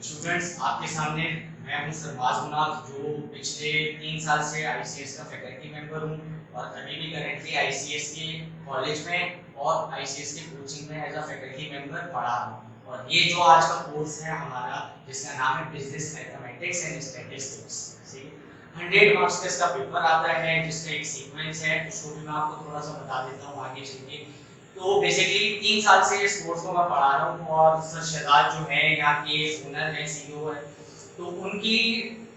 Students, आपके सामने मैं हूं सरबाज मुनाफ, जो पिछले 3 साल से आईसीएस का फैकल्टी मेंबर हूं और अभी भी करेंटली आईसीएस के कॉलेज में और आईसीएस के कोचिंग में एज अ फैकल्टी मेंबर पढ़ा रहा हूं। और ये जो आज का कोर्स है हमारा, जिसका नाम है business mathematics and statistics, 100 marks का इसका पेपर आता है, जिसका एक सीक्वेंस है, उसको भी मैं आपको थोड़ा सा बता देता हूँ आगे चल के। तो बेसिकली 3 साल से इस कोर्स को मैं पढ़ा रहा हूँ और सर शहजाद जो है यहाँ के ओनर है, सीईओ है, तो उनकी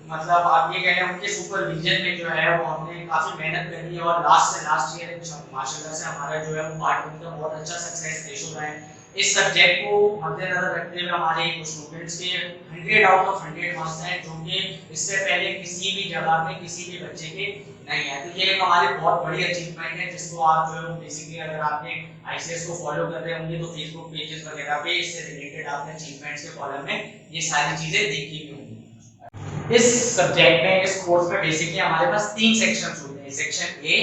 मतलब आप ये कह रहे हैं उनके सुपरविजन में जो है वो हमने काफ़ी मेहनत करी है और लास्ट से लास्ट ईयर माशाल्लाह से हमारा जो है वो पार्ट वन का बहुत अच्छा सक्सेस रेशो रहा है। इस सब्जेक्ट को मद्देनजर रखते हुए हमारे स्टूडेंट्स के 100 आउट ऑफ 100 मार्क्स हैं, जो कि इससे पहले किसी भी जगह पे किसी भी बच्चे के नहीं है। तो ये एक हमारी बहुत बड़ी अचीवमेंट है, जिसको आप जो है बेसिकली अगर आपने आईसीएस को फॉलो कर रहे होंगे तो फेसबुक पेजेस वगैरह पे इससे रिलेटेड आपने अचीवमेंट्स के कॉलम में ये सारी चीजें देखी भी होंगी। इस सब्जेक्ट में, इस कोर्स में बेसिकली हमारे पास 3 सेक्शंस होते हैं, section A,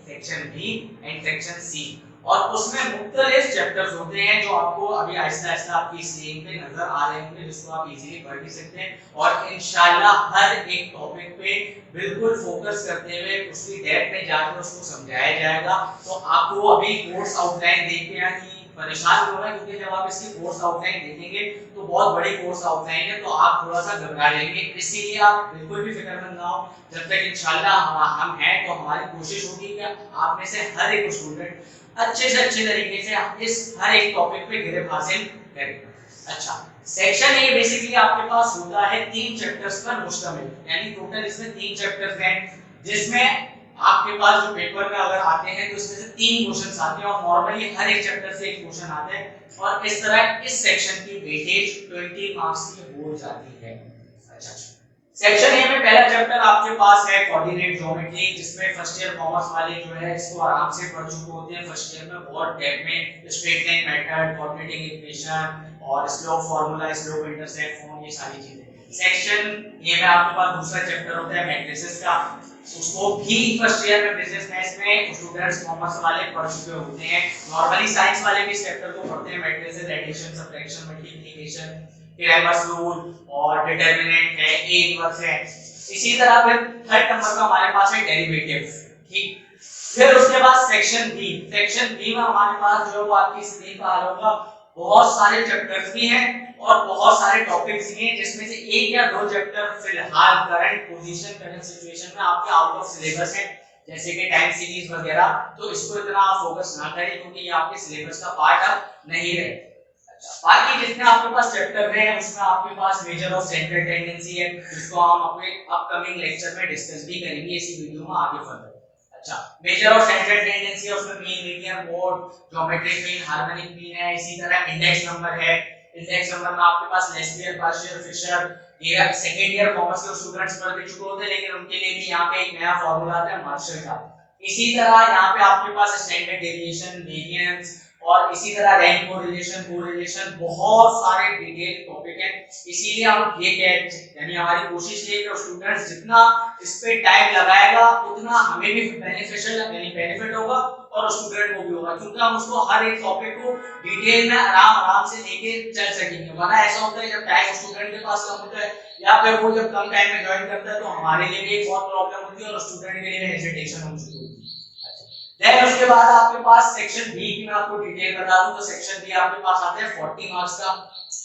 section B and section C. और उसमें मुख्तलिफ चैप्टर्स होते हैं जो आपको अभी आहिस्ता आहिस्ता आपकी स्क्रीन पे नजर आ रहे होंगे, जिसको आप इजीली पढ़ भी सकते हैं। और इंशाल्लाह हर एक टॉपिक पे बिल्कुल फोकस करते हुए उसकी डेप्थ में जाकर उसको समझाया जाएगा। तो आपको अभी कोर्स आउटलाइन देख के यानी परेशान हो रहा है, क्योंकि जब आप इसकी कोर्स आउटलाइन देखेंगे तो बहुत बड़ी कोर्स आउटलाइन है, तो आप थोड़ा सा घबरा जाएंगे। इसीलिए आप बिल्कुल भी फिक्रमंद ना हो, जब तक इंशाल्लाह हम हैं तो हमारी कोशिश होगी कि आप में से हर एक स्टूडेंट अच्छे से अच्छे तरीके से इस हर एक टॉपिक पे गिरफ्त हासिल करें। अच्छा, सेक्शन ए बेसिकली आपके पास होता है 3 चैप्टर्स पर मुश्तमिल, यानी टोटल इसमें 3 चैप्टर्स हैं, जिसमें आपके पास जो पेपर में अगर आते हैं तो इसमें से 3 क्वेश्चंस आते हैं और नॉर्मली हर एक चैप्टर से एक क्वेश्चन आता है। और इस तरह इस सेक्शन की वेटेज 20 मार्क्स की हो जाती है। अच्छा, सेक्शन ए में पहला चैप्टर आपके पास है कोऑर्डिनेट ज्योमेट्री, जिसमें फर्स्ट ईयर कॉमर्स वाले जो है इसको आराम से पढ़ चुके होते हैं। फर्स्ट ईयर में बहुत डेप्थ में straight line method, coordinating equation और slope formula, slope intercept form, ये सारी चीजें। सेक्शन ए में आपके पास दूसरा चैप्टर होता है मैट्रिसेस का, उसको भी फर्स्ट ईयर में बिजनेस मैथ्स में स्टूडेंट्स कॉमर्स वाले पढ़ चुके होते हैं। नॉर्मली साइंस वाले भी इस चैप्टर को पढ़ते हैं, मैट्रिसेस, एडिशन, सब्ट्रैक्शन, मल्टीप्लिकेशन, फिर इनवर्स रूल और डिटरमिनेंट है, ए इनवर्स है। इसी तरह फिर थर्ड नंबर का हमारे पास है डेरिवेटिव, ठीक। फिर उसके बाद सेक्शन बी, सेक्शन बी में हमारे पास जो आपकी स्क्रीन पर आ रहा होगा बहुत सारे चैप्टर्स भी हैं और बहुत सारे टॉपिक्स भी हैं, जिसमें से एक या दो चैप्टर फिलहाल करंट पोजीशन, करंट सिचुएशन में आपके आउट ऑफ सिलेबस है, जैसे कि टाइम सीरीज वगैरह। तो इसको इतना आप फोकस ना करें, क्योंकि ये आपके सिलेबस का पार्ट अब नहीं है। बाकी जितने आपके पास चैप्टर हैं उसमें आपके पास मेजर ऑफ सेंट्रल टेंडेंसी है, जिसको हम अपने अपकमिंग लेक्चर में डिस्कस भी करेंगे इसी वीडियो में आगे फर्दर। अच्छा, मेजर ऑफ सेंट्रल टेंडेंसी है, उसमें mean, median, mode, geometric mean, harmonic mean है। इसी तरह इंडेक्स नंबर है, इंडेक्स नंबर में आपके पास लेस्बियर, पार्शियल, फिशर, ये सेकंड ईयर कॉमर्स के स्टूडेंट्स पढ़ भी चुके होते हैं, लेकिन उनके लिए भी यहाँ पे एक नया फार्मूला आता है मार्शल का। इसी तरह यहाँ पे आपके पास स्टैंडर्ड डेविएशन, वेरिएंस और इसी तरह रैंक कोरिलेशन, बहुत सारे डिटेल टॉपिक हैं। इसीलिए हम ये यानी हमारी कोशिश ये है कि स्टूडेंट्स जितना इस पे टाइम लगाएगा उतना हमें भी बेनिफिशियल यानी बेनिफिट होगा और स्टूडेंट को भी होगा, क्योंकि हम उसको हर एक टॉपिक को डिटेल में आराम से लेके चल सकेंगे। वरना ऐसा होता है जब टाइम स्टूडेंट के पास कम होता है या फिर वो जब कम टाइम में ज्वाइन करता है तो हमारे लिए भी एक बहुत प्रॉब्लम होती है और स्टूडेंट के लिए हेजिटेशन हो चुकी होती है। देन उसके बाद आपके पास सेक्शन बी की मैं आपको डिटेल बता दूं तो सेक्शन बी आपके पास आता है 40 मार्क्स का।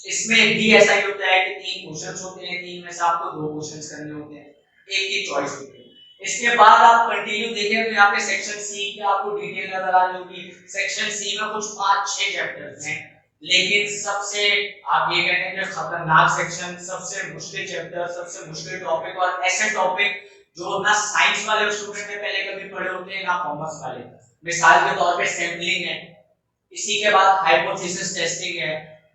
इसमें भी ऐसा ही होता है कि 3 क्वेश्चंस होते हैं, 3 में से आपको 2 क्वेश्चंस करने होते हैं, एक की चॉइस होती है। इसके बाद आप कंटिन्यू देखें तो यहाँ पे सेक्शन सी की आपको डिटेल नजर आ रही होगी। सेक्शन सी में कुछ 5-6 चैप्टर्स हैं, लेकिन सबसे आप ये कहते हैं कि खतरनाक सेक्शन, सबसे मुश्किल चैप्टर, सबसे मुश्किल टॉपिक और ऐसे टॉपिक जो ना साइंस वाले स्टूडेंट ने पहले कभी पढ़े होते हैं ना कॉमर्स वाले। मिसाल के तौर पे सैंपलिंग है, इसी के बाद हाइपोथेसिस टेस्टिंग है।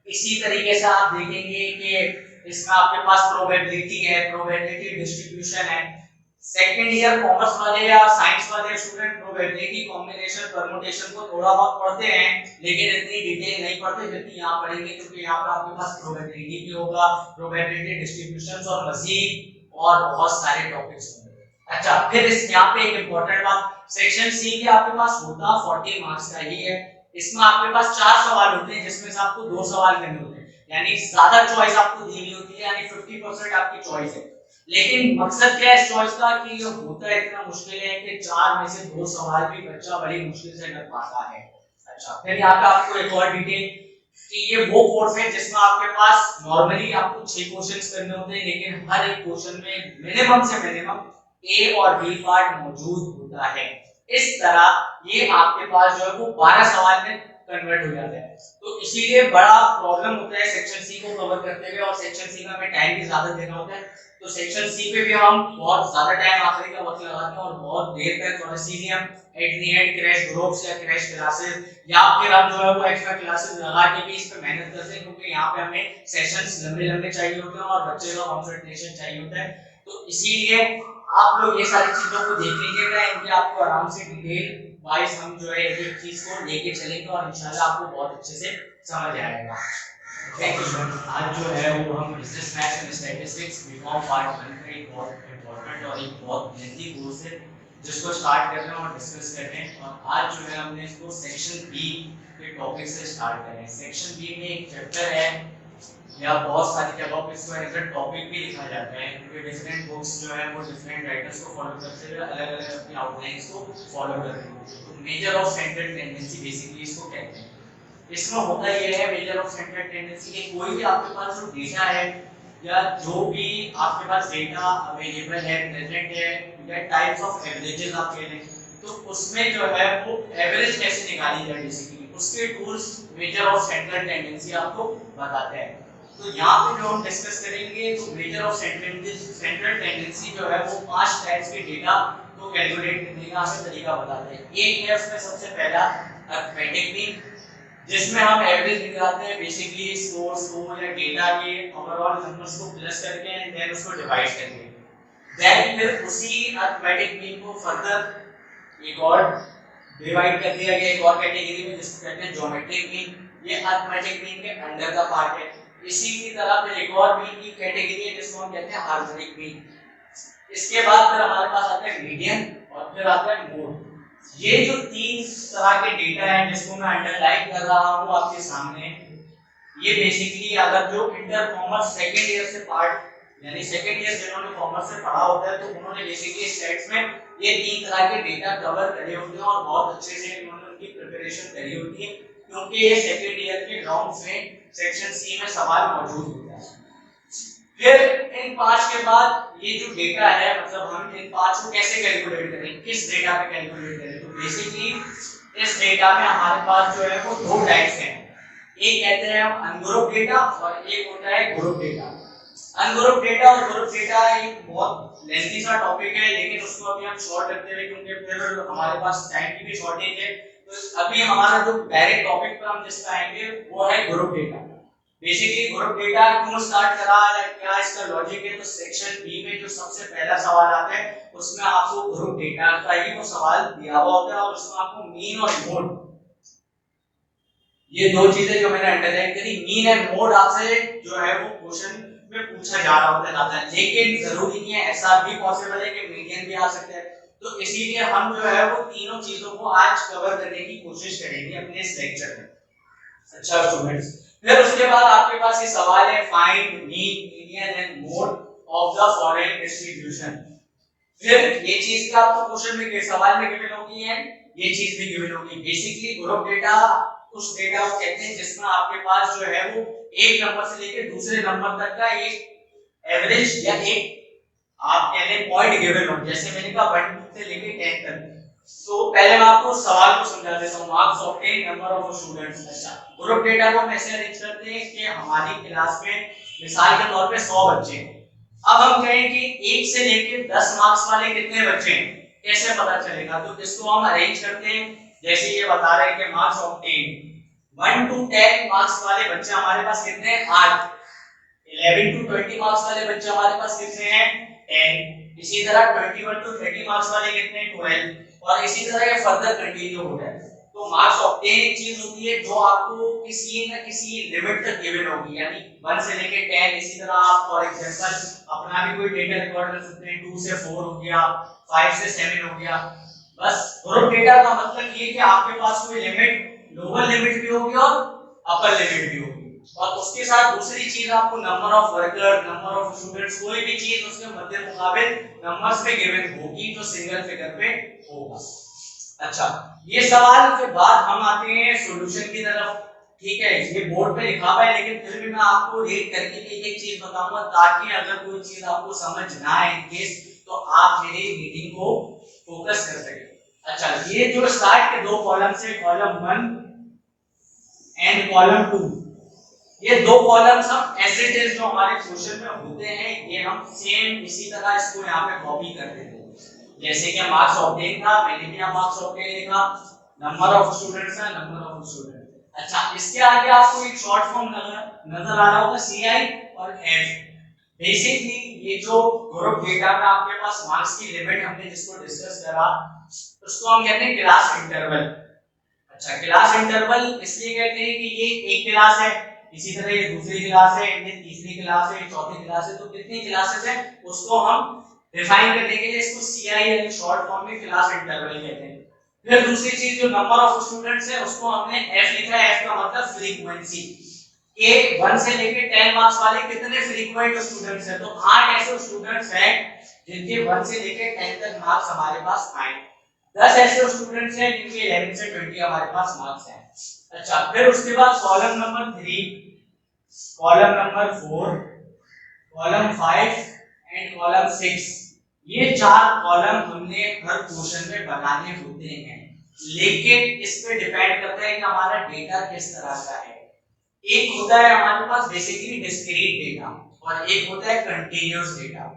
इसी तरीके से आप देखेंगे कि इसमें आपके पास प्रोबेबिलिटी है, प्रोबेबिलिटी डिस्ट्रीब्यूशन है, सेकंड ईयर कॉमर्स वाले या साइंस वाले स्टूडेंट प्रोबेबिलिटी कॉम्बिनेशन परम्यूटेशन को थोड़ा बहुत पढ़ते हैं, लेकिन इतनी डिटेल नहीं पढ़ते जितनी यहाँ पढ़ेंगे, क्योंकि यहाँ पे आपके पास प्रोबेबिलिटी भी होगा, प्रोबेबिलिटी डिस्ट्रीब्यूशंस और मजीद और बहुत सारे टॉपिक्स होंगे। अच्छा, फिर इस यहाँ पे एक इंपॉर्टेंट बात, सेक्शन सी भी आपके पास होता 40 मार्क्स का ही है। इसमें आपके पास 4 सवाल होते हैं, जिसमें से आपको 2 सवाल करने होते हैं, यानी ज्यादा चॉइस आपको दी नहीं होती है, यानी 50% आपकी चॉइस है। लेकिन मकसद क्या है इस चॉइस का कि ये होता है इतना मुश्किल है कि 4 में से 2 सवाल भी बच्चा बड़ी मुश्किल से कर पाता है। अच्छा, फिर यहाँ पे आपको एक और डिटेल कि ये वो कोर्स है जिसमें आपके पास नॉर्मली आपको 6 क्वेश्चंस करने होते हैं, लेकिन हर एक क्वेश्चन में मिनिमम से मिनिमम ए और बी पार्ट मौजूद होता है। इस तरह ये आपके पास जो है वो 12 सवाल में कन्वर्ट हो जाता है। तो इसीलिए बड़ा प्रॉब्लम होता है सेक्शन सी को कवर करते हुए, और सेक्शन सी में हमें टाइम भी ज्यादा देना होता है। तो सेक्शन सी पे भी हम बहुत ज्यादा टाइम आखिरी का वक्त लगाते हैं और बहुत देर तक, और इसीलिए हम at the end crash groups या क्रैश क्लासेस या फिर हम जो है वो एक्स्ट्रा क्लासेस लगा के भी इस पे मेहनत करते हैं, क्योंकि यहाँ पे हमें सेशंस लंबे लंबे चाहिए होते हैं और बच्चे का कंसंट्रेशन चाहिए होता है। तो इसीलिए आप लोग ये सारी चीजों को देख लीजिएगा, इनकी आपको आराम से डिटेल वाइज हम जो है एक चीज को लेके चलेंगे और इंशाल्लाह आपको बहुत अच्छे से समझ आएगा। Thank you sir. आज जो है वो हम business maths and statistics BCom part 1 का एक बहुत इंपॉर्टेंट और एक बहुत लेंथी कोर्स है, जिसको स्टार्ट कर रहे हैं और डिस्कस कर रहे हैं। और आज जो है हमने इसको सेक्शन बी के टॉपिक से स्टार्ट कर रहे हैं। सेक्शन बी में एक चैप्टर है, या बहुत सारी जगहों पे इसको एज अ टॉपिक भी लिखा जाता है, क्योंकि डिफरेंट बुक्स जो है वो डिफरेंट राइटर्स को फॉलो करते हुए अलग अलग अपनी आउटलाइंस को फॉलो कर रहे हैं। तो measure of central tendency basically इसको कहते हैं। इसमें होता यह है मेजर ऑफ सेंट्रल टेंडेंसी कि कोई भी आपके पास जो डेटा है या जो भी आपके पास डेटा अवेलेबल है, प्रेजेंट है, या टाइप्स ऑफ एवरेजेस आप कह लें, तो उसमें जो है वो एवरेज कैसे निकाली जाए बेसिकली उसके tools measure of central tendency आपको बताते हैं। तो यहाँ पे जो हम डिस्कस करेंगे, तो मेजर ऑफ सेंट्रल टेंडेंसी जो है वो 5 टाइप्स के डेटा को कैलकुलेट करने का हमें तरीका बताते हैं। एक है उसमें सबसे पहला अरिथमेटिक मीन, जिसमें हम एवरेज निकालते हैं बेसिकली सोर्स को या डेटा के ओवरऑल नंबर्स को प्लस करके एंड देन उसको डिवाइड करके, देन फिर उसी अरिथमेटिक मीन को फर्दर एक और डिवाइड कर दिया गया एक और कैटेगरी में, जिसको कहते हैं ज्योमेट्रिक मीन। ये अरिथमेटिक मीन के अंडर का पार्ट है। इसी की तरह फिर एक और मीन की कैटेगरी है जिसको हम कहते हैं हार्मोनिक मीन। इसके बाद फिर हमारे पास आता है मीडियन और फिर आता है मोड। ये जो 3 तरह के डेटा है जिसको मैं अंडरलाइन कर रहा हूं आपके सामने, ये बेसिकली अगर जो इंटर कॉमर्स सेकंड ईयर से पार्ट, यानी सेकंड ईयर जिन्होंने कॉमर्स से पढ़ा होता है, तो उन्होंने बेसिकली स्टैट्स में ये 3 तरह के डेटा कवर करे होते हैं और बहुत अच्छे से उन्होंने उनकी प्रिपरेशन करी होती है, क्योंकि ये सेकंड ईयर के राउंड्स में सेक्शन सी में सवाल मौजूद होता है। फिर इन 5 के बाद ये जो डेटा है, मतलब हम इन 5 को कैसे कैलकुलेट करें, किस डेटा पे कैलकुलेट करें, तो बेसिकली इस डेटा में हमारे पास जो है वो 2 टाइप्स हैं। एक कहते हैं हम अनग्रुप डेटा और एक होता है ग्रुप डेटा। अनग्रुप डेटा और ग्रुप डेटा एक बहुत लेंथी सा टॉपिक है, लेकिन उसको अभी हम शॉर्ट रखते हैं क्योंकि फिर हमारे पास टाइम की भी शॉर्टेज है। तो अभी हमारा जो डायरेक्ट टॉपिक पर हम जिस पे आएंगे वो है group data. Basically group data क्यों स्टार्ट करा है, क्या इसका लॉजिक है, तो सेक्शन बी में जो सबसे पहला सवाल आता है उसमें आपको ग्रुप डेटा का ही वो सवाल दिया हुआ होता है, और उसमें आपको मीन और मोड, ये 2 चीजें जो मैंने अंडरलाइन करी, मीन एंड मोड आपसे जो है वो क्वेश्चन में पूछा जा रहा होता है, लेकिन जरूरी नहीं है, ऐसा भी पॉसिबल है कि मीडियन भी आ सकता है। तो इसीलिए हम जो है वो तीनों चीजों को आज कवर करने की कोशिश करेंगे अपने इस लेक्चर में। अच्छा स्टूडेंट्स, फिर उसके बाद आपके पास ये सवाल है find mean, median and mode of the following distribution. फिर ये चीज भी आपको क्वेश्चन में सवाल में गिवन होगी है, ये चीज भी गिवन होगी। बेसिकली ग्रुप डेटा उस डेटा को कहते हैं जिसमें आपके पास जो है वो एक नंबर से लेकर दूसरे नंबर तक का एक एवरेज या एक आप कह लें पॉइंट गिवन हो, जैसे मैंने कहा 1 से लेकर 10 तक। तो पहले मैं आपको सवाल को समझा देता हूं, marks obtain number of students. अच्छा, ग्रुप डेटा को हम ऐसे अरेंज करते हैं कि हमारी क्लास में मिसाल के तौर पे 100 बच्चे हैं। अब हम कहें कि 1 से लेकर 10 मार्क्स वाले कितने बच्चे हैं, कैसे पता चलेगा, तो इसको हम अरेंज करते हैं जैसे ये बता रहे हैं कि मार्क्स ऑब्टेन 1 to 10 मार्क्स वाले बच्चे हमारे पास कितने हैं 8, 11 to 20 मार्क्स वाले बच्चे हमारे पास कितने हैं 10, इसी तरह 21 to 30 मार्क्स वाले कितने 12 और इसी तरह ये फर्दर कंटिन्यू हो जाए। तो मार्क्स ऑब्टेन एक चीज होती है जो आपको किसी न किसी लिमिट तक गिवन होगी, यानी 1 से लेके 10। इसी तरह आप फॉर एग्जांपल अपना भी कोई डेटा रिकॉर्ड कर सकते हैं, 2 से 4 हो गया, 5 से 7 हो गया। बस ग्रुप डेटा का मतलब ये कि आपके पास कोई लिमिट, लोअर लिमिट भी होगी और अपर लिमिट भी होगी, और उसके साथ दूसरी चीज आपको number of worker, number of students, कोई भी चीज उसके मध्य मुकाबिल नंबर्स पे गिवन होगी जो सिंगल फिगर पे होगा। अच्छा, ये सवाल के बाद हम आते हैं सॉल्यूशन की तरफ। ठीक है, ये बोर्ड पे लिखा हुआ है लेकिन फिर भी मैं आपको रीड करके एक चीज बताऊंगा ताकि अगर कोई चीज आपको समझ ना आए इन केस तो आप मेरी रीडिंग को फोकस कर सके। अच्छा, ये जो स्टार्ट के दो कॉलम से, कॉलम 1 एंड कॉलम 2, ये दो कॉलम्स हम एज इट इज जो हमारे क्वेश्चन में होते हैं ये हम सेम इसी तरह इसको यहाँ पे कॉपी कर देते हैं। जैसे कि मार्क्स ऑब्टेन था, मैंने भी यहाँ मार्क्स ऑब्टेन लिखा, नंबर ऑफ स्टूडेंट्स है, नंबर ऑफ स्टूडेंट। अच्छा, इसके आगे आपको एक शॉर्ट फॉर्म नजर आ रहा होगा CI और F। बेसिकली ये जो ग्रुप डेटा में आपके पास मार्क्स की लिमिट हमने जिसको डिस्कस करा उसको हम कहते हैं क्लास इंटरवल। अच्छा, क्लास इंटरवल इसलिए कहते हैं कि ये एक क्लास है, इसी तरह ये दूसरी क्लास है, ये तीसरी क्लास है, चौथी क्लास है, तो कितनी क्लासेस है उसको हम डिफाइन करने के लिए इसको CI यानी शॉर्ट फॉर्म में क्लास इंटरवल कहते हैं। फिर दूसरी चीज जो नंबर ऑफ स्टूडेंट्स है उसको हमने F लिखा है, F का मतलब फ्रीक्वेंसी, के 1 से लेके 10 मार्क्स वाले कितने फ्रीक्वेंट स्टूडेंट्स हैं, तो 8 ऐसे स्टूडेंट्स हैं जिनके 1 से लेके 10 तक मार्क्स हमारे पास आए, 10 ऐसे स्टूडेंट्स हैं जिनके 11 से 20 हमारे पास मार्क्स हैं। अच्छा, फिर उसके बाद column number 3, column number 4, column 5 and column 6, ये चार कॉलम हमने हर क्वेश्चन में बनाने होते हैं, लेकिन इस पे डिपेंड करता है कि हमारा डेटा किस तरह का है। एक होता है हमारे पास बेसिकली डिस्क्रीट डेटा और एक होता है कंटीन्यूअस डेटा।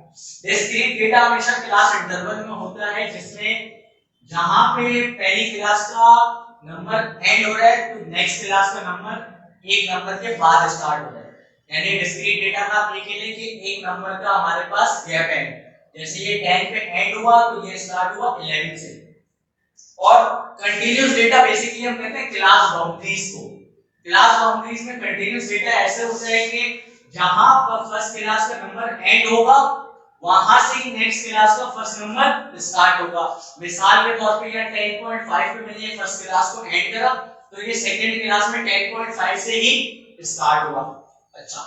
डिस्क्रीट डेटा हमेशा क्लास इंटरवल में होता है, जिसमें जहां पे पहली क्लास का नंबर एंड हो रहा है तो नेक्स्ट क्लास का नंबर एक नंबर के बाद स्टार्ट हो रहा है। यानी डिस्क्रीट डेटा में आप देख लीजिए कि एक नंबर का हमारे पास गैप है, जैसे ये 10 पे एंड हुआ तो ये स्टार्ट हुआ 11 से। और कंटीन्यूअस डेटा बेसिकली हम कहते हैं क्लास बाउंड्रीज को। क्लास बाउंड्रीज में कंटीन्यूअस डेटा ऐसे होता है कि जहां पर फर्स्ट क्लास का नंबर एंड होगा वहां से ही नेक्स्ट क्लास का फर्स्ट नंबर स्टार्ट होगा। मिसाल के तौर पे यहाँ 10.5 पे मैंने फर्स्ट क्लास को एंड करा तो ये सेकंड क्लास में 10.5 से ही स्टार्ट हुआ। अच्छा,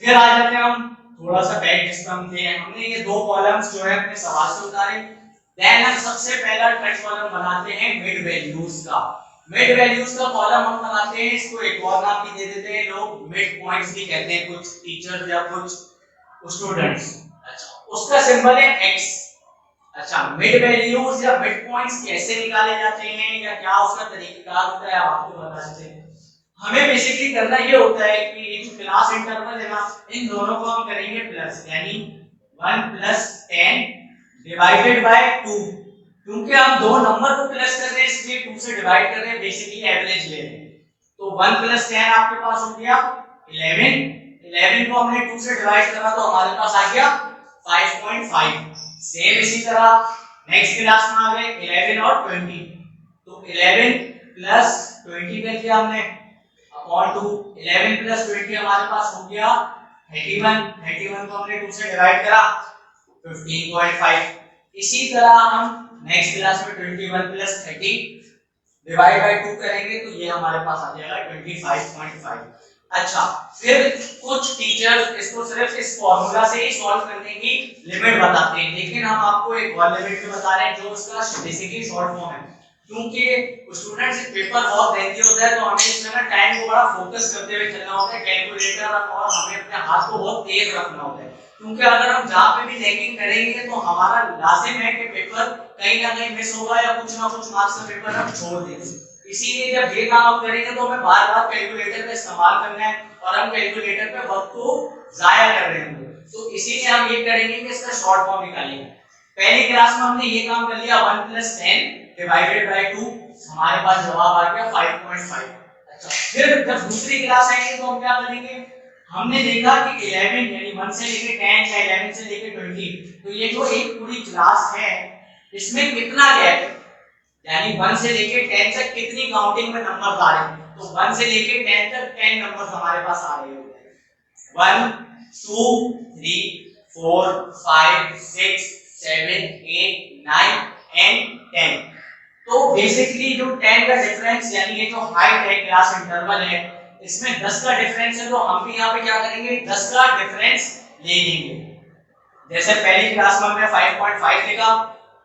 फिर आ जाते हैं हम थोड़ा सा बैक जिसमें हम थे, हमने ये दो कॉलम्स जो है अपने सवाल से उतारे। देन हम सबसे पहला ट्रेंड कॉलम बनाते हैं मिड वैल्यूज का। मिड वैल्यूज का कॉलम हम बनाते हैं, इसको एक और नाम भी दे देते हैं लोग, मिड पॉइंट्स भी कहते हैं कुछ टीचर्स या कुछ स्टूडेंट्स। अच्छा, उसका सिंबल है x। अच्छा, मिड वैल्यूज या मिड पॉइंट्स कैसे निकाले जाते हैं या क्या उसका तरीका होता है आप आपको बता सकते हैं। हमें बेसिकली करना ये होता है कि ये जो क्लास इंटरवल है ना, इन दोनों को हम करेंगे प्लस, यानी 1 + 10 डिवाइडेड बाय 2। क्योंकि हम दो नंबर को प्लस कर रहे हैं इसलिए 2 से डिवाइड कर रहे हैं, बेसिकली एवरेज ले रहे हैं। तो 1 + 10 आपके पास हो गया 11, 11 को हमने 2 से डिवाइड करा तो हमारे पास आ गया 5.5। सेम इसी तरह नेक्स्ट क्लास में आ गए 11 और 20, तो 11 + 20 कर दिया हमने अपॉन 2, 11 + 20 हमारे पास हो गया 31, 31 को हमने 2 से डिवाइड करा 15.5। इसी तरह हम नेक्स्ट क्लास में 21 + 30 डिवाइड बाय 2 करेंगे तो ये हमारे पास आ जाएगा 25.5। अच्छा, फिर कुछ टीचर्स इसको सिर्फ इस फॉर्मूला से ही सॉल्व करने की लिमिट बताते हैं, लेकिन हम आपको एक और लिमिट भी बता रहे हैं जो उसका बेसिकली शॉर्ट फॉर्म है। क्योंकि स्टूडेंट से पेपर बहुत लेंथी होता है तो हमें इसमें ना टाइम को बड़ा फोकस करते हुए चलना होता है, कैलकुलेटर और हमें अपने हाथ को बहुत तेज रखना होता है। क्योंकि अगर हम जहां पे भी लैगिंग करेंगे तो हमारा लाजिम है कि पेपर कहीं ना कहीं मिस होगा या कुछ ना कुछ मार्क्स का पेपर हम छोड़ देंगे। इसीलिए जब ये काम आप करेंगे तो हमें बार-बार कैलकुलेटर का इस्तेमाल करना है और हम कैलकुलेटर पे वक्त को जाया कर रहे होंगे, तो इसीलिए हम ये करेंगे कि इसका शॉर्ट फॉर्म निकालेंगे। पहली क्लास में हमने ये काम कर लिया 1 + 10 डिवाइडेड बाय 2, हमारे पास जवाब आ गया 5.5। अच्छा, फिर जब दूसरी क्लास आएगी तो हम क्या करेंगे, हमने देखा कि 11 यानी 1 से लेके 10 या 11 से लेके 20, तो ये जो एक पूरी क्लास है इसमें कितना गैप है, यानी 1 से लेके 10 तक कितनी काउंटिंग में नंबर आ रहे हैं। तो 1 से लेके 10 तक 10 नंबर हमारे पास आ रहे होते हैं, 1 2 3 4 5 6 7 8 9 एंड 10। तो बेसिकली जो 10 का डिफरेंस यानी ये जो हाइट है क्लास इंटरवल है इसमें 10 का डिफरेंस है, तो हम भी यहाँ पे क्या करेंगे 10 का डिफरेंस ले लेंगे। जैसे पहली क्लास में हमने 5.5 लिखा,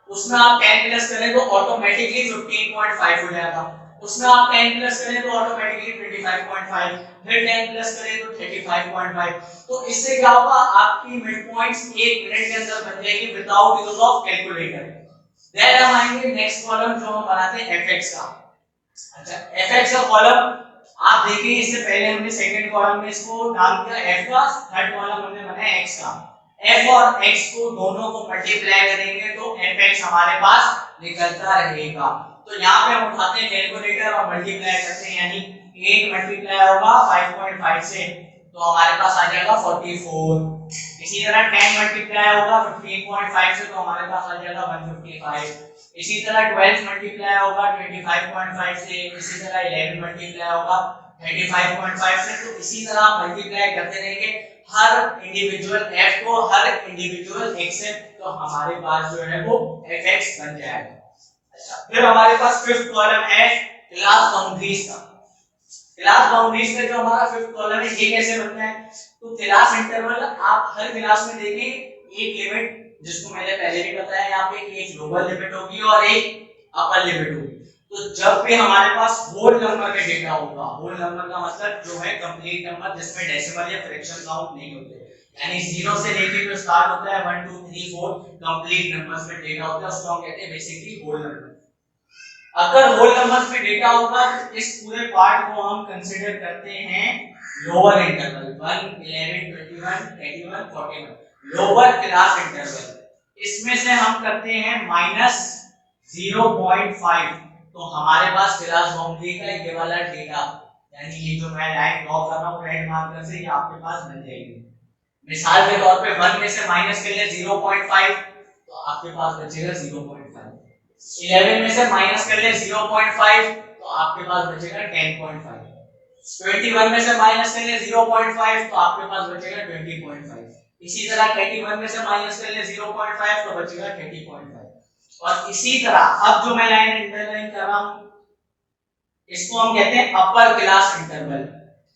उसमें आप 10 प्लस करें तो ऑटोमेटिकली 15.5 हो जाएगा, उसमें आप 10 प्लस करें तो ऑटोमेटिकली 25.5, फिर 10 प्लस करें तो 35.5। तो इससे क्या होगा आपकी मिड पॉइंट्स 1 मिनट के अंदर बन जाएगी without use of calculator. Then हम आएंगे नेक्स्ट कॉलम जो हम बनाते हैं fx का। अच्छा fx का कॉलम आप देखिए, इससे पहले हमने सेकंड कॉलम में इसको नाम दिया f का, थर्ड कॉलम हमने बनाया x का। f और x को दोनों को मल्टीप्लाई करेंगे तो fx हमारे पास निकलता रहेगा। तो यहाँ पे हम उठाते हैं कैलकुलेटर और मल्टीप्लाई करते हैं, यानी 8 मल्टीप्लाई होगा 5.5 से तो हमारे पास आ जाएगा 44। इसी तरह 10 मल्टीप्लाई होगा 15.5 से तो हमारे पास आ जाएगा 155। इसी तरह 12 मल्टीप्लाई होगा 25.5 से, इसी तरह 11 मल्टीप्लाई होगा 35.5 से। तो इसी तरह आप मल्टीप्लाई करते रहेंगे हर इंडिविजुअल f को, हर इंडिविजुअल x से, तो हमारे पास जो है वो fx बन जाएगा। अच्छा फिर हमारे पास फिफ्थ कॉलम है क्लास बाउंड्रीज का। क्लास बाउंड्रीज में जो हमारा फिफ्थ कॉलम है ये कैसे बनता है, तो क्लास इंटरवल आप हर क्लास में देखेंगे एक लिमिट, जिसको मैंने पहले भी बताया यहाँ पे एक लोअर लिमिट होगी और एक अपर लिमिट होगी। तो जब भी हमारे पास होल नंबर का डेटा होगा, होल नंबर का मतलब जो है कंप्लीट नंबर जिसमें डेसिमल या फ्रैक्शन काउंट नहीं होते, यानी 0 से लेके जो स्टार्ट होता है 1 2 3 4 कंप्लीट नंबर्स में डेटा होता है, उसको हम कहते हैं बेसिकली होल नंबर। अगर होल नंबर्स में डेटा होगा तो इस पूरे पार्ट को हम कंसीडर करते हैं lower interval 1 11 21 31 41 lower class interval. इसमें से हम करते हैं माइनस 0.5, तो हमारे पास क्लास बाउंड्री का ये वाला डेटा, यानी ये जो मैं लाइन ड्रॉ कर रहा हूं रेड मार्कर से, ये आपके पास बन जाएगी। मिसाल के तौर पे 1 में से माइनस कर लिया 0.5 तो आपके पास बचेगा 0.5। 11 में से माइनस कर लिया 0.5 तो आपके पास बचेगा 10.5। 21 में से माइनस कर लिया 0.5 तो आपके पास बचेगा 20.5। इसी तरह 21 में से माइनस कर लिया 0.5 तो बचेगा 30.5। और इसी तरह अब जो मैं लाइन इंटरलाइन कर रहा हूं इसको हम कहते हैं अपर क्लास इंटरवल।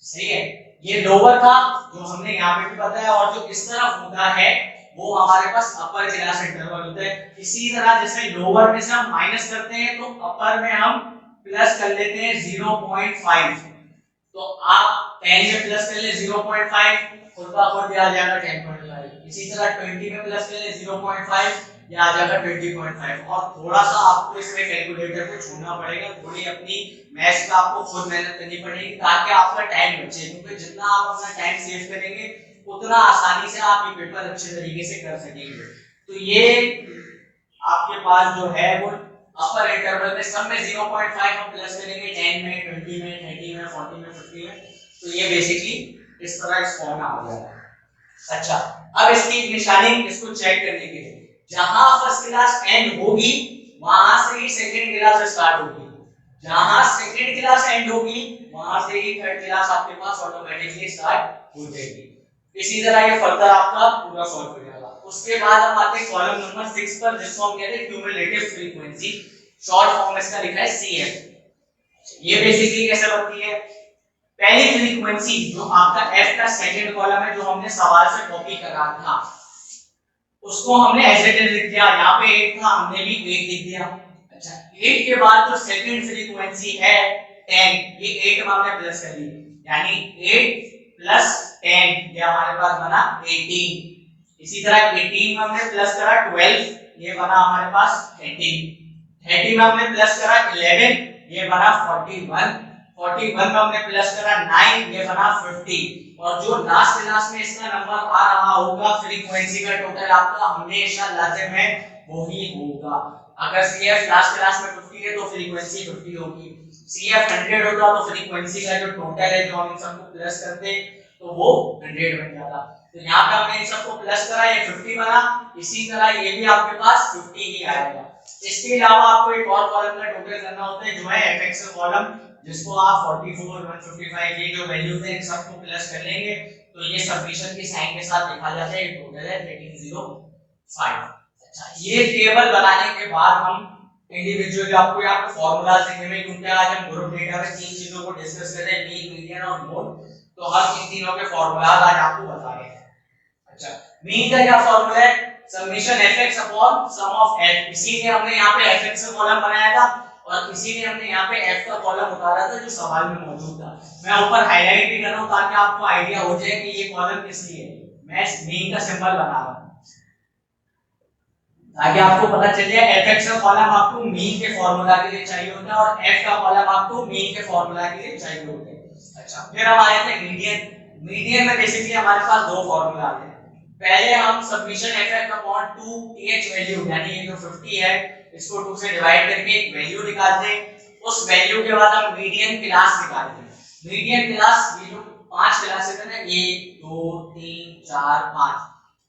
सही है, ये लोअर था जो हमने यहाँ पे भी बताया, और जो इस तरफ होता है वो हमारे पास अपर क्लास इंटरवल होता है। इसी तरह जैसे लोअर में से हम माइनस करते हैं तो अपर में हम प्लस कर लेते हैं 0.5, तो आप 10 में प्लस कर ले 0.5 खुद का खुद आ जाएगा 10.5। इसी तरह 20 में प्लस कर ले 0.5 ये आ जाएगा 20.5। और थोड़ा सा आपको इसमें कैलकुलेटर को छूना पड़ेगा, थोड़ी अपनी मैथ्स पे आपको खुद मेहनत करनी पड़ेगी ताकि आपका टाइम बचे, क्योंकि जितना आप अपना टाइम सेव करेंगे उतना आसानी से आप ये पेपर अच्छे तरीके से कर सकेंगे। तो ये आपके पास जो है वो अपर इंटरवल में सब में 0.5 हम प्लस करेंगे 10 में 20 में 30 में 40 में 50 में, तो ये बेसिकली इस तरह इस फॉर्म में आ जाएगा। अच्छा अब इसकी निशानी इसको चेक करने के लिए, जहां फर्स्ट क्लास एंड होगी वहां से ही सेकंड क्लास स्टार्ट होगी, जहां सेकंड क्लास एंड होगी वहां से ही थर्ड क्लास आपके पास ऑटोमेटिकली स्टार्ट हो जाएगी। इसी तरह ये फर्दर आपका पूरा सॉल्व हो जाएगा। उसके बाद हम आते हैं कॉलम नंबर 6 पर, जिसको हम कहते हैं क्यूमुलेटिव फ्रीक्वेंसी, शॉर्ट फॉर्म इसका लिखा है CF। ये बेसिकली कैसे बनती है, पहली फ्रीक्वेंसी जो आपका f का सेकंड कॉलम है जो हमने सवाल से कॉपी करा था उसको हमने एज इट इज लिख दिया, यहाँ पे 8 था हमने भी 8 लिख दिया। अच्छा 8 के बाद जो सेकंड फ्रीक्वेंसी है 10, ये 8 में हमने प्लस कर दी, यानी 8 प्लस 10 ये हमारे पास बना 18। इसी तरह 18 में हमने प्लस करा 12, ये बना हमारे पास 30। 30 में हमने प्लस करा 11, ये बना 41। 41 में हमने प्लस करा 9, ये बना 50। और जो लास्ट क्लास में इसका नंबर आ रहा होगा फ्रीक्वेंसी का टोटल आपका हमेशा लाजिम है वही होगा। अगर CF लास्ट क्लास में 50 है तो फ्रीक्वेंसी 50 होगी, CF 100 होगा तो फ्रीक्वेंसी का जो टोटल है जो हम सबको प्लस करते तो वो 100 बन जाता। तो यहाँ पे हमने इन सबको प्लस करा, ये 50 बना, इसी तरह ये भी आपके पास 50 ही आएगा। इसके अलावा आपको एक और कॉलम का टोटल करना होता है जो है fx का कॉलम, जिसको आप 44 155 ये जो वैल्यूज हैं इन सबको प्लस कर लेंगे तो ये सबट्रैक्शन के साइन के साथ लिखा जाता है, टोटल है 1305। अच्छा, ये टेबल बनाने के बाद हम इंडिविजुअली आपको यहाँ पे फॉर्मूला देखेंगे, क्योंकि आज हम ग्रुप डेटा में तीन चीजों को डिस्कस कर रहे हैं, मीन, मीडियन और मोड, तो हम इन तीनों के फॉर्मूला आज आपको बता रहे हैं। अच्छा, मीन का क्या फॉर्मूला है, summation fx upon sum of f, इसीलिए हमने यहाँ पे fx का कॉलम बनाया था और इसीलिए हमने यहाँ पे f का कॉलम उतारा था जो सवाल में मौजूद था। मैं ऊपर हाईलाइट भी कर रहा हूँ ताकि आपको आइडिया हो जाए कि ये कॉलम किस लिए है। मैं मीन का सिंबल बना रहा हूँ ताकि आपको पता चल जाए fx का कॉलम आपको मीन के फॉर्मूला के लिए चाहिए होता है और f का कॉलम आपको मीन के फॉर्मूला के लिए चाहिए होता है। अच्छा, फिर हम आए थे मीडियन। मीडियन में बेसिकली हमारे पास दो फॉर्मूला आते हैं। पहले हम submission fx upon 2th value, यानी ये जो 50 है इसको 2 से डिवाइड करके एक वैल्यू निकालते हैं। उस वैल्यू के बाद हम मीडियन क्लास निकालते हैं। मीडियन क्लास, ये जो 5 क्लासेस है ना, 1 2 3 4 5,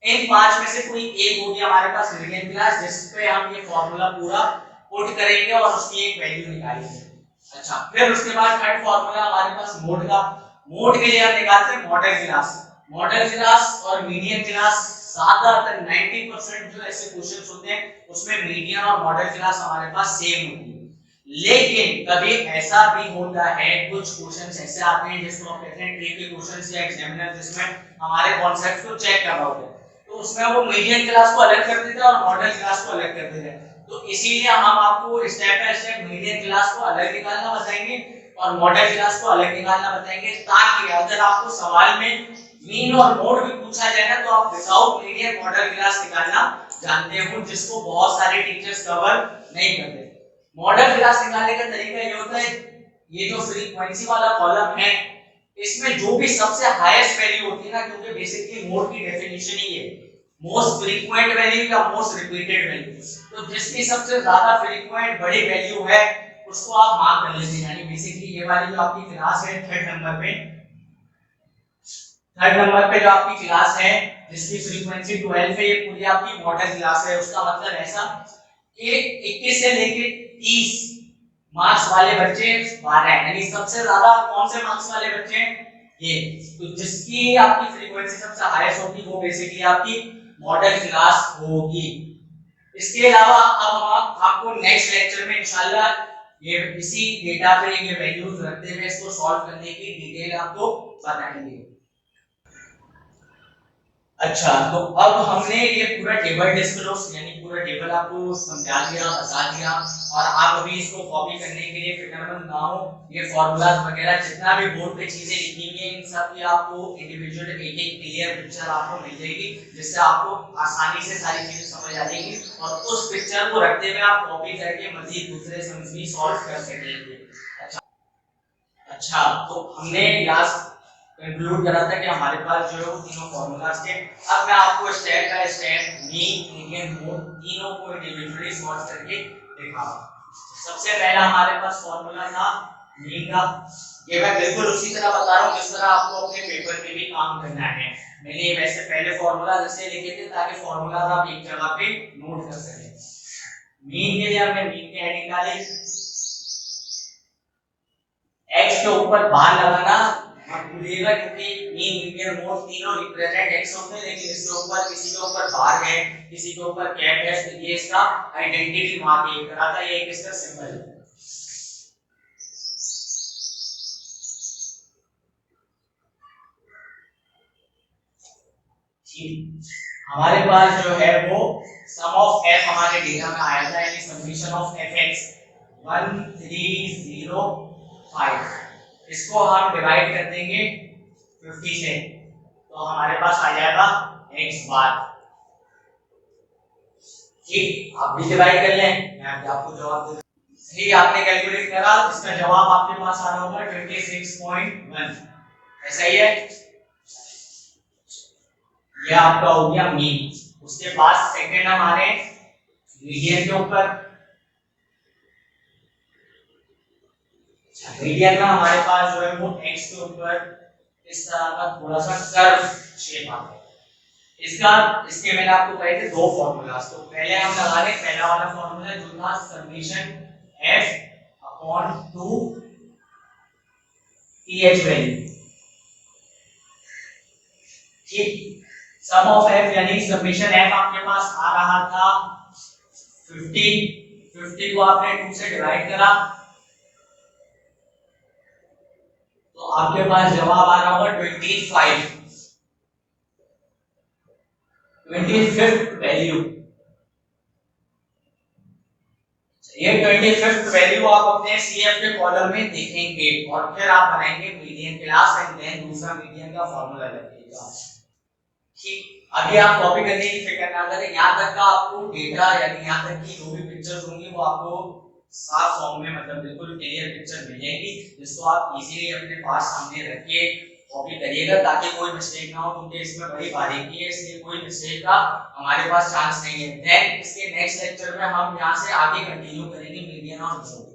इन 5 में से कोई एक होगी हमारे पास मीडियन क्लास, जिस पे हम ये फॉर्मूला पूरा पुट करेंगे और उसकी एक वैल्यू निकालेंगे। अच्छा, फिर उसके बाद थर्ड फॉर्मूला हमारे पास मोड का। मोड के लिए हम निकालते हैं मॉडल क्लास। मॉडल क्लास और मीडियन क्लास, ज्यादातर 90% जो ऐसे क्वेश्चंस होते हैं उसमें मीडियन और मॉडल क्लास हमारे पास सेम होती है। लेकिन कभी ऐसा भी होता है, कुछ क्वेश्चंस ऐसे आते हैं जिसको हम कहते हैं ट्रिकी क्वेश्चंस या एग्जामिनर, जिसमें हमारे कॉन्सेप्ट को चेक कर रहा होता है, तो उसमें वो मीडियन क्लास को अलग कर देते हैं और मॉडल क्लास को अलग कर देते हैं। तो इसीलिए हम आपको step by step median class को अलग निकालना बताएंगे और मॉडल क्लास को अलग निकालना बताएंगे, ताकि अगर आपको सवाल में मीन और मोड भी पूछा जाए ना तो आप विदाउट मीडियन मॉडल क्लास निकालना जानते हो, जिसको बहुत सारे टीचर्स कवर नहीं करते। मॉडल क्लास निकालने का तरीका ये होता है, ये जो फ्रीक्वेंसी वाला कॉलम है इसमें जो भी सबसे हाईएस्ट वैल्यू होती है ना, क्योंकि बेसिकली मोड की डेफिनेशन ही है मोस्ट फ्रीक्वेंट वैल्यू या मोस्ट रिपीटेड वैल्यू, तो जिसकी सबसे ज्यादा फ्रीक्वेंट बड़ी वैल्यू है उसको आप मार्क कर लीजिए। यानी बेसिकली ये वाली जो आपकी क्लास है थर्ड नंबर पे जो आपकी क्लास है जिसकी फ्रीक्वेंसी 12 है, ये पूरी आपकी मॉडल क्लास है। उसका मतलब ऐसा कि 21 से लेके 30 मार्क्स वाले बच्चे 12 हैं, यानी सबसे ज्यादा कौन से मार्क्स वाले बच्चे हैं ये, तो जिसकी आपकी फ्रीक्वेंसी सबसे हाईएस्ट होगी वो बेसिकली आपकी मॉडल क्लास होगी। इसके अलावा अब हम आपको नेक्स्ट लेक्चर में इंशाल्लाह ये इसी डेटा पे ये वैल्यूज रखते हुए इसको सॉल्व करने की डिटेल आपको बताएंगे। अच्छा, तो अब हमने ये पूरा टेबल डिस्क्लोज यानी पूरा टेबल आपको समझा दिया, बता दिया, और आप अभी इसको कॉपी करने के लिए फिक्रमंद ना हो। ये फॉर्मूलाज वगैरह जितना भी बोर्ड पे चीजें लिखी हुई हैं इन सब की आपको इंडिविजुअल एक एक क्लियर पिक्चर आपको मिल जाएगी, जिससे आपको आसानी से सारी चीजें समझ आ जाएंगी और उस पिक्चर को रखते हुए आप कॉपी करके मजीद दूसरे सम्स भी सॉल्व कर सकेंगे। अच्छा, तो हमने लास्ट कंक्लूड करा था कि हमारे पास जो है वो तीनों फॉर्मूलाज थे। अब मैं आपको step by step mean, median, mode तीनों को इंडिविजुअली सॉल्व करके दिखाऊंगा। सबसे पहला हमारे पास फॉर्मूला था मीन का, ये मैं बिल्कुल उसी तरह बता रहा हूँ जिस तरह आपको अपने पेपर में भी काम करना है। मैंने वैसे पहले फॉर्मूला जैसे लिखे थे ताकि फॉर्मूला आप एक जगह पे नोट कर सकें। मीन के लिए हमने मीन की हेडिंग डाली, x के ऊपर बार लगाना मत भूलिएगा, क्योंकि मीन, मीडियन, मोड तीनों रिप्रेजेंट x होते हैं, लेकिन इसके ऊपर किसी के ऊपर बार है, किसी के ऊपर कैप है, तो ये इसका आइडेंटिटी मार्क एक तरह का, ये एक इसका सिंबल है। हमारे पास जो है वो सम ऑफ f हमारे डेटा में आया था, यानी समेशन ऑफ fx 1305, इसको हम डिवाइड कर देंगे 50 से, तो हमारे पास आ जाएगा x बार। ठीक, आप भी डिवाइड कर लें, मैं आपको जवाब दे। ठीक, आपने कैलकुलेट करा, इसका जवाब आपके पास आ रहा होगा 26.1, ऐसा ही है। ये आपका हो गया मीन। उसके बाद सेकंड हमारे मीडियन के ऊपर, मीडियन में हमारे पास जो है वो x के ऊपर इस तरह का थोड़ा सा कर्व शेप आता है। इसके मैंने आपको कहे थे दो फॉर्मूलाज, तो पहले हम लगा रहे पहला वाला फॉर्मूला जो था summation f upon 2 th value, ठीक। सम ऑफ f यानी समेशन f आपके पास आ रहा था 50 को आपने 2 से डिवाइड करा तो आपके पास जवाब आ रहा होगा 25th वैल्यू। ये 25th वैल्यू आप अपने CF के कॉलम में देखेंगे और फिर आप बनाएंगे मीडियन क्लास एंड देन दूसरा मीडियन का फॉर्मूला लगेगा, ठीक। अभी आप कॉपी करने की फिक्र ना करें, यहां तक का आपको डेटा यानी यहां तक की जो भी पिक्चर्स होंगी वो आपको साफ फॉर्म में मतलब बिल्कुल क्लियर पिक्चर मिलेगी, जिसको आप इजीली अपने पास सामने रख के कॉपी करिएगा ताकि कोई मिस्टेक ना हो, क्योंकि इसमें बड़ी बारीकी है इसलिए कोई मिस्टेक का हमारे पास चांस नहीं है। देन इसके नेक्स्ट लेक्चर में हम यहां से आगे कंटिन्यू करेंगे मीडियन और मोड।